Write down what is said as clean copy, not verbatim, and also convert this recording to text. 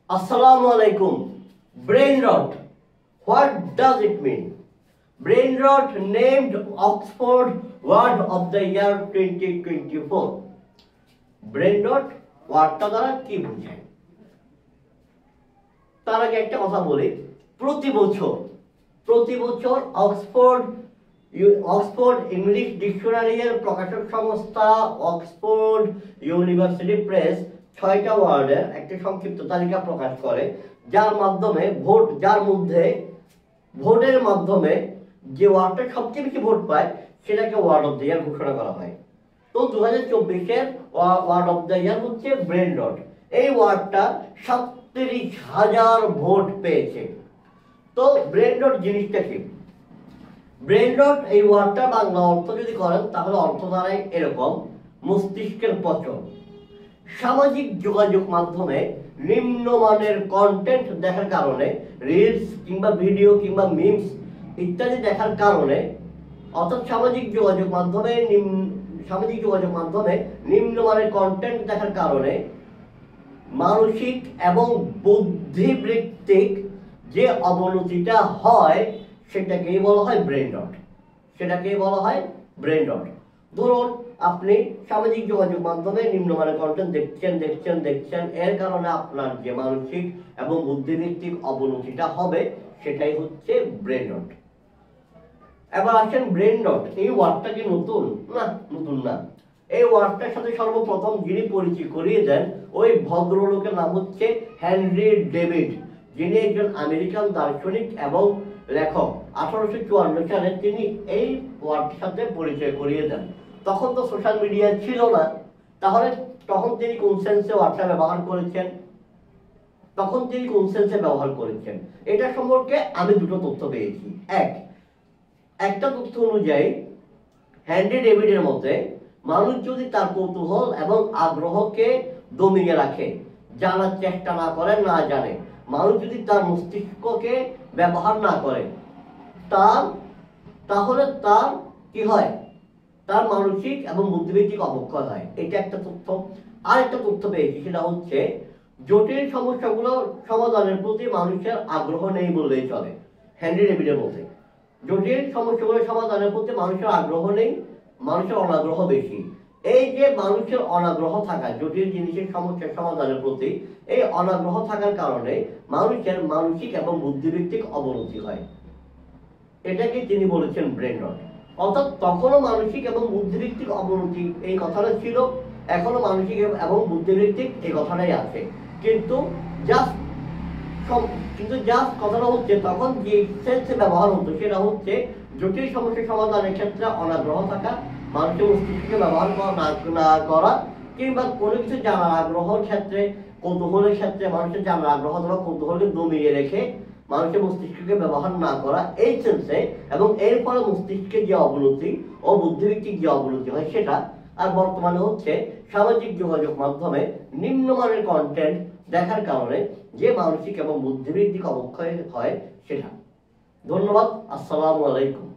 Assalamu alaikum. Brain rot. What does it mean? Brain rot named Oxford Word of the Year 2024. Brain rot ওয়ার্ডটা দ্বারা কি বোঝায়? তার আগে একটা কথা বলি, প্রতি বছর অক্সফোর্ড ইংলিশ ডিকশনারি এর প্রকাশক সংস্থা অক্সফোর্ড ইউনিভার্সিটি প্রেস 6টা ওয়ার্ডের একটা সংক্ষিপ্ত তালিকা প্রকাশ করে, যার মধ্যে ভোটের মাধ্যমে যে ওয়ার্ডটা সবচেয়ে বেশি ভোট পায় সেটাকে ওয়ার্ড অফ দ্য ইয়ার ঘোষণা করা হয়। তো 2024-এর ওয়ার্ড অফ দ্য ইয়ার হচ্ছে ব্রেন রট। এই ওয়ার্ডটা 37,000 ভোট পেয়েছে। তো ব্রেন রট জিনিসটা কি? ব্রেন রট এই ওয়ার্ডটা বাংলা অর্থ যদি করেন তাহলে অর্থ দাঁড়ায় এরকম: মস্তিষ্কের পচন। সামাজিক যোগাযোগ মাধ্যমে নিম্নমানের কন্টেন্ট দেখার কারণে, রিলস কিংবা ভিডিও কিংবা মিমস ইত্যাদি দেখার কারণে, অর্থাৎ সামাজিক যোগাযোগ মাধ্যমে নিম্নমানের কন্টেন্ট দেখার কারণে মানসিক এবং বুদ্ধিবৃত্তিক যে অবনতিটা হয় সেটাকেই বলা হয় ব্রেন রট। ধরুন আপনি সামাজিক যোগাযোগ মাধ্যমে নিম্নমানের কন্টেন্ট দেখছেন, এর কারণে আপনার যে মানসিক এবং বুদ্ধিবৃত্তিক অবনতিটা হবে সেটাই হচ্ছে ব্রেন রট। এবার আসেন, ব্রেন রট এই ওয়ার্ডটা কি নতুন? না। এই ওয়ার্ডটার সাথে সর্বপ্রথম যিনি পরিচয় করিয়ে দেন ওই ভদ্রলোকের নাম হচ্ছে হেনরি ডেভিড, যিনি একজন আমেরিকান দার্শনিক এবং লেখক। 1854 সালে তিনি এই ওয়ার্ডের সাথে পরিচয় করিয়ে দেন। তখন তো সোশ্যাল মিডিয়া ছিল না, তাহলে তখন তিনি কোন সেন্সে ওয়ার্ডটা ব্যবহার করেছেন? এটা সম্পর্কে আমি দুটো তথ্য পেয়েছি। একটা তথ্য অনুযায়ী হেনরি ডেভিডের মতে, মানুষ যদি তার কৌতূহল এবং আগ্রহকে দমিয়ে রাখে, জানার চেষ্টা না করে, না জানে, মানুষ যদি তার মস্তিষ্ককে ব্যবহার না করে, তাহলে তার কি হয়? তার মানসিক এবং বুদ্ধিবৃত্তিক অবক্ষয় হয়। এটা একটা তথ্য। আর একটা তথ্য পেয়েছি, সেটা হচ্ছে জটিল সমস্যাগুলো সমাধানের প্রতি মানুষের আগ্রহ নেই বললেই চলে। হেনরি ডেভিডের মতে জটিল সমস্যাগুলো সমাধানের প্রতি মানুষের আগ্রহ নেই, মানুষের অনাগ্রহ বেশি। এই যে মানুষের অনাগ্রহ থাকা, জটিল জিনিসের সমস্যার সমাধানের প্রতি এই অনাগ্রহ থাকার কারণে মানুষের মানসিক এবং বুদ্ধিবৃত্তিক অবনতি হয়। এটাকে তিনি বলেছেন ব্রেন রট। অর্থাৎ তখনও মানসিক এবং বুদ্ধিবৃত্তিক অবনতি এই কথাটা ছিল, এখনো মানসিক এবং বুদ্ধিবৃত্তিক এই কথাটাই আছে। কিন্তু জাস্ট কথাটা হচ্ছে তখন যে সেন্সে ব্যবহার হতো সেটা হচ্ছে জটিল সমস্যার সমাধানের ক্ষেত্রে অনাগ্রহ থাকা, মানুষের মস্তিষ্ককে ব্যবহার না করা, কিংবা কোনো কিছু জানার আগ্রহের ক্ষেত্রে, কৌতূহলের ক্ষেত্রে মানুষের জানার আগ্রহ অথবা কৌতূহলকে দমিয়ে রেখে মানুষের মস্তিষ্ককে ব্যবহার না করা, এই সেন্সে। এবং এর ফলে মস্তিষ্কের যে অবনতি ও বুদ্ধিবৃত্তিক যে অবনতি হয় সেটা। আর বর্তমানে হচ্ছে সামাজিক যোগাযোগ মাধ্যমে নিম্নমানের কন্টেন্ট দেখার কারণে যে মানসিক এবং বুদ্ধিবৃত্তিক অবক্ষয় হয় সেটা। ধন্যবাদ। আসসালামু আলাইকুম।